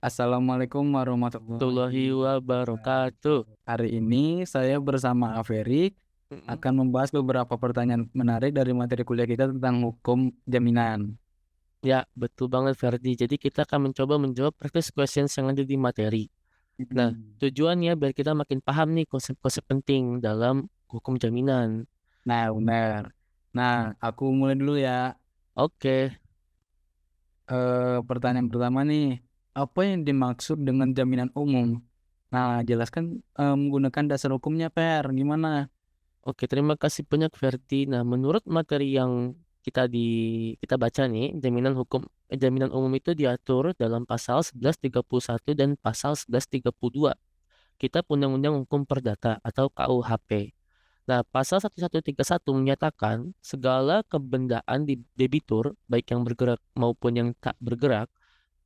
Assalamualaikum Warahmatullahi warahmatullahi wabarakatuh. wabarakatuh. Hari ini saya bersama Averik Mhm. akan membahas beberapa pertanyaan menarik dari materi kuliah kita tentang hukum jaminan. Ya, betul banget Ferdi. Jadi kita akan mencoba menjawab practice questions yang ada di materi. Nah, Mm. tujuannya biar kita makin paham nih konsep-konsep penting dalam hukum jaminan. Nah, benar. Nah, aku mulai dulu ya. Oke, Pertanyaan pertama nih, apa yang dimaksud dengan jaminan umum? Nah, jelaskan menggunakan dasar hukumnya, Per. Gimana? oke, terima kasih banyak Ferdi. Nah, menurut materi yang kita baca nih, jaminan umum itu diatur dalam pasal 1131 dan pasal 1132 Kitab Undang-Undang Hukum Perdata atau KUHP. Nah, pasal 1131 menyatakan segala kebendaan di debitur, baik yang bergerak maupun yang tak bergerak,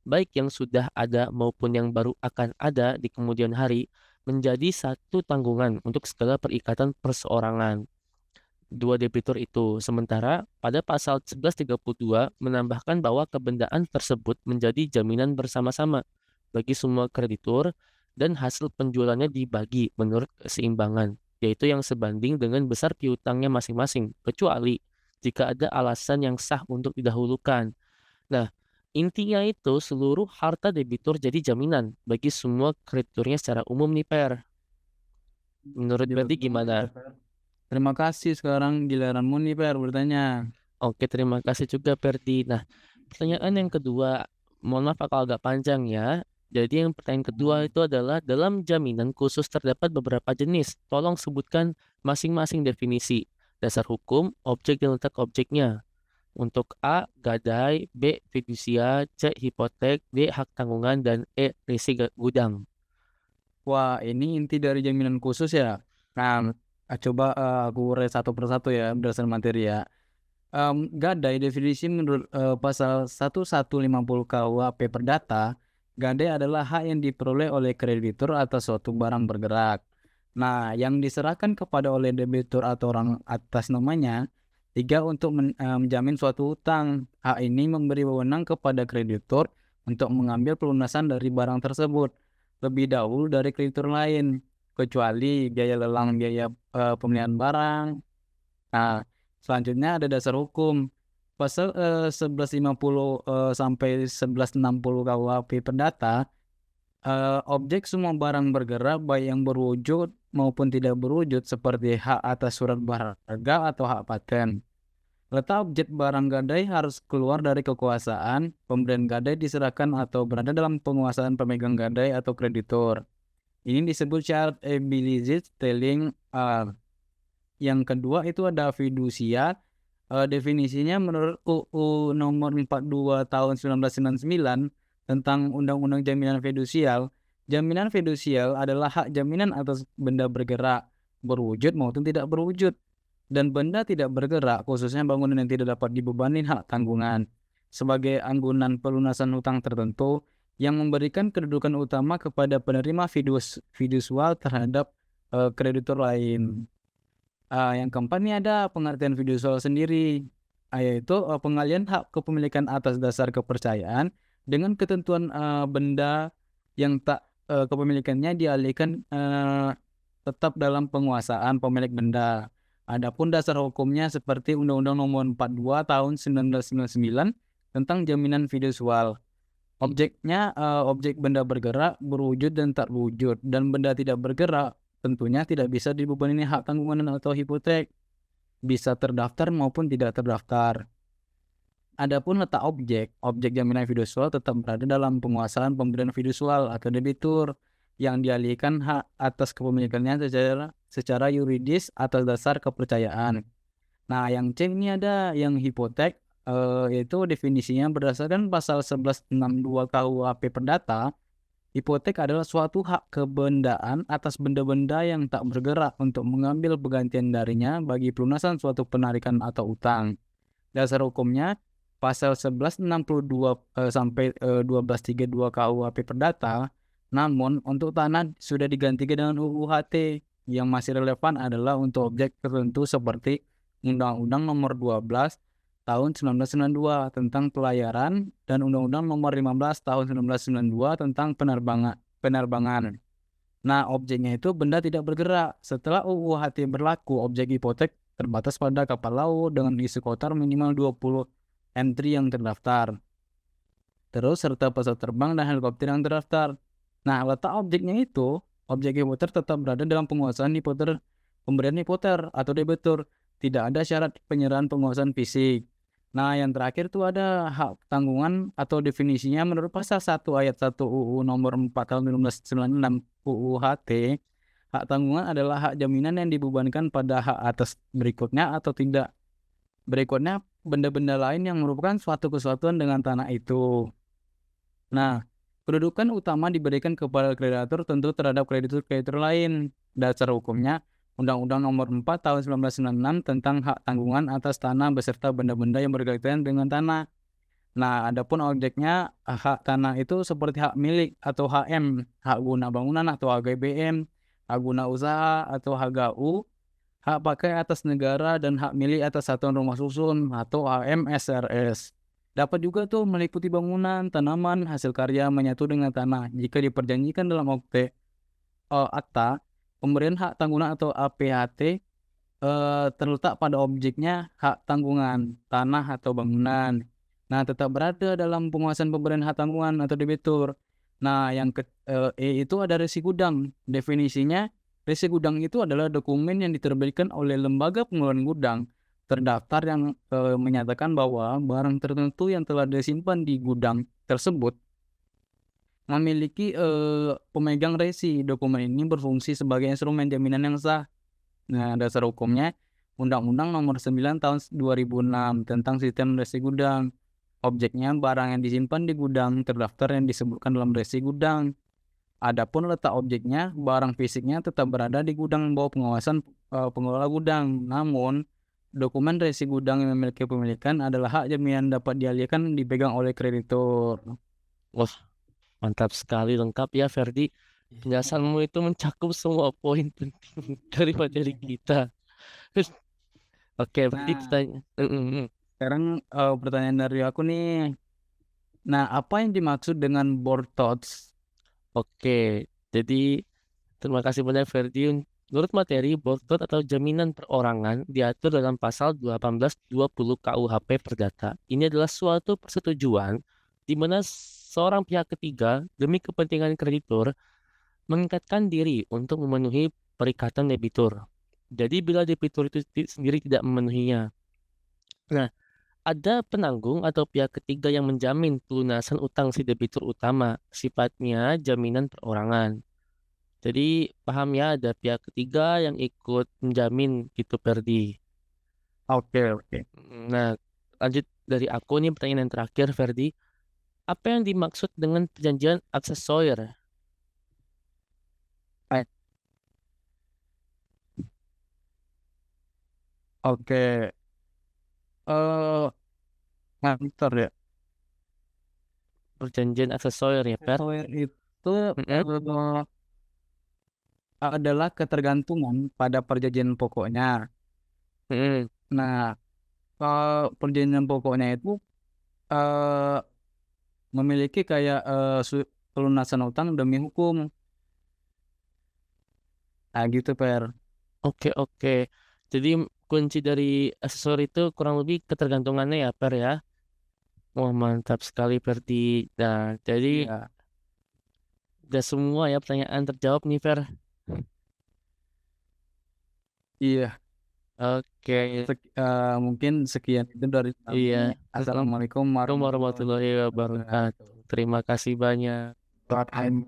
baik yang sudah ada maupun yang baru akan ada di kemudian hari, menjadi satu tanggungan untuk segala perikatan perseorangan dua debitur itu. Sementara pada pasal 1132 menambahkan bahwa kebendaan tersebut menjadi jaminan bersama-sama bagi semua kreditur dan hasil penjualannya dibagi menurut keseimbangan, yaitu yang sebanding dengan besar piutangnya masing-masing, kecuali jika ada alasan yang sah untuk didahulukan. Nah, intinya itu seluruh harta debitur jadi jaminan bagi semua krediturnya secara umum nih, Per. Menurut Jelas Berdi banget ya, gimana? Per. Terima kasih. Sekarang giliranmu nih, Per, bertanya. Oke, terima kasih juga Perdi. Nah, pertanyaan yang kedua, mohon maaf kalau agak panjang ya. Jadi yang pertanyaan kedua itu adalah dalam jaminan khusus terdapat beberapa jenis. Tolong sebutkan masing-masing definisi. Dasar hukum, objek dan letak objeknya. Untuk A, gadai, B, fidusia, C, hipotek, D, hak tanggungan, dan E, risiko gudang. Wah, ini inti dari jaminan khusus ya. Nah, coba aku urai satu persatu ya berdasarkan materi ya. Gadai definisi menurut pasal 1150 KUHP Perdata, gadai adalah hak yang diperoleh oleh kreditur atas suatu barang bergerak. Nah, yang diserahkan kepada oleh debitur atau orang atas namanya. Tiga, untuk menjamin suatu hutang. Hak ini memberi wewenang kepada kreditur untuk mengambil pelunasan dari barang tersebut lebih dahulu dari kreditur lain, kecuali biaya lelang, biaya pemeliharaan barang. Nah, selanjutnya ada dasar hukum. Pasal 1150 sampai 1160 KUHP Perdata, objek semua barang bergerak baik yang berwujud maupun tidak berwujud seperti hak atas surat berharga atau hak paten. Letak objek barang gadai harus keluar dari kekuasaan pemberian gadai, diserahkan atau berada dalam penguasaan pemegang gadai atau kreditur. Ini disebut syarat ability telling. Yang kedua itu ada fidusia. Definisinya menurut UU nomor 42 tahun 1999 tentang Undang-Undang Jaminan Fidusial. Jaminan fidusial adalah hak jaminan atas benda bergerak, berwujud maupun tidak berwujud, dan benda tidak bergerak, khususnya bangunan yang tidak dapat dibebani hak tanggungan, sebagai anggunan pelunasan hutang tertentu yang memberikan kedudukan utama kepada penerima fidusial terhadap kreditur lain. Yang keempat ini ada pengertian fidusial sendiri, yaitu pengalian hak kepemilikan atas dasar kepercayaan dengan ketentuan benda yang tak kepemilikannya dialihkan tetap dalam penguasaan pemilik benda. Adapun dasar hukumnya seperti Undang-Undang Nomor 42 Tahun 1999 tentang jaminan fidusial. Objeknya objek benda bergerak, berwujud dan tak berwujud, dan benda tidak bergerak tentunya tidak bisa dibebani hak tanggungan atau hipotek, bisa terdaftar maupun tidak terdaftar. Adapun letak objek jaminan fidusial tetap berada dalam penguasaan pemberian fidusial atau debitur yang dialihkan hak atas kepemilikannya secara yuridis atas dasar kepercayaan. Nah, yang C ini ada yang hipotek, yaitu definisinya berdasarkan pasal 1162 KUHP Perdata. Hipotek adalah suatu hak kebendaan atas benda-benda yang tak bergerak untuk mengambil penggantian darinya bagi pelunasan suatu penarikan atau utang. Dasar hukumnya pasal 1162 sampai 1232 KUHP Perdata. Namun untuk tanah sudah digantikan dengan UU HT. Yang masih relevan adalah untuk objek tertentu seperti Undang-Undang Nomor 12 tahun 1992 tentang pelayaran dan Undang-Undang Nomor 15 tahun 1992 tentang penerbangan. Nah, objeknya itu benda tidak bergerak. Setelah UU HT berlaku, objek hipotek terbatas pada kapal laut dengan isi kotor minimal 20 entry yang terdaftar. Terus serta pesawat terbang dan helikopter yang terdaftar. Nah, letak objeknya itu, objek hipoter tetap berada dalam penguasaan hipoter, pemberian hipoter atau debitur. Tidak ada syarat penyerahan penguasaan fisik. Nah, yang terakhir tuh ada hak tanggungan atau definisinya menurut pasal 1 ayat 1 UU nomor 4 tahun 1996 UU HT. Hak tanggungan adalah hak jaminan yang dibebankan pada hak atas berikutnya atau tidak. Berikutnya benda-benda lain yang merupakan suatu kesatuan dengan tanah itu. Nah, kedudukan utama diberikan kepada kreditur tentu terhadap kreditur-kreditur lain. Dasar hukumnya Undang-Undang Nomor 4 Tahun 1996 tentang hak tanggungan atas tanah beserta benda-benda yang berkaitan dengan tanah. Nah, adapun objeknya hak tanah itu seperti hak milik atau HM, hak guna bangunan atau HGBM, hak guna usaha atau HGU, hak pakai atas negara dan hak milik atas satuan rumah susun atau HMSRS. Dapat juga tuh meliputi bangunan, tanaman, hasil karya menyatu dengan tanah jika diperjanjikan dalam akta pemberian hak tanggungan atau APHT terletak pada objeknya hak tanggungan, tanah atau bangunan. Nah, tetap berada dalam penguasaan pemberian hak tanggungan atau debitur. Nah, yang itu ada resi gudang. Definisinya, resi gudang itu adalah dokumen yang diterbitkan oleh lembaga pengelolaan gudang terdaftar yang menyatakan bahwa barang tertentu yang telah disimpan di gudang tersebut memiliki pemegang resi. Dokumen ini berfungsi sebagai instrumen jaminan yang sah. Nah, dasar hukumnya Undang-Undang Nomor 9 Tahun 2006 tentang sistem resi gudang. Objeknya barang yang disimpan di gudang terdaftar yang disebutkan dalam resi gudang. Adapun letak objeknya, barang fisiknya tetap berada di gudang bawah pengawasan pengelola gudang. Namun, dokumen resi gudang yang memiliki pemilikan adalah hak jaminan dapat dialihkan dipegang oleh kreditur. Wah, mantap sekali, lengkap ya Ferdi. Penjelasanmu itu mencakup semua poin penting dari materi kita. Oke, berarti Nah, pertanyaan. sekarang pertanyaan dari aku nih. Nah, apa yang dimaksud dengan board thoughts? Oke, jadi terima kasih banyak Ferdi. Menurut materi, board atau jaminan perorangan diatur dalam pasal 1820 KUHP Perdata. Ini adalah suatu persetujuan di mana seorang pihak ketiga demi kepentingan kreditur mengikatkan diri untuk memenuhi perikatan debitur. Jadi bila debitur itu sendiri tidak memenuhinya. Nah, ada penanggung atau pihak ketiga yang menjamin pelunasan utang si debitur utama, sifatnya jaminan perorangan. Jadi paham ya, ada pihak ketiga yang ikut menjamin gitu Ferdi. Oke. Nah, lanjut dari aku nih pertanyaan yang terakhir Ferdi. Apa yang dimaksud dengan perjanjian aksesorir? Eh, Oke. Ngantor ya. Perjanjian aksesorir ya, Fer? Software itu Mm-mm. adalah ketergantungan pada perjanjian pokoknya. Mm-mm. Nah, perjanjian pokoknya itu eh, memiliki kayak pelunasan utang demi hukum. Nah, gitu, Per. Oke, oke. Jadi kunci dari aksesor itu kurang lebih ketergantungannya ya, Per ya? Wah, mantap sekali, Ferdi. Nah, jadi Iya. udah semua ya pertanyaan terjawab nih, Fer. Iya. Oke, Mungkin sekian itu dari kami. iya. Assalamualaikum Assalamualaikum warahmatullahi warahmatullahi wabarakatuh. wabarakatuh. Terima kasih banyak. Selamat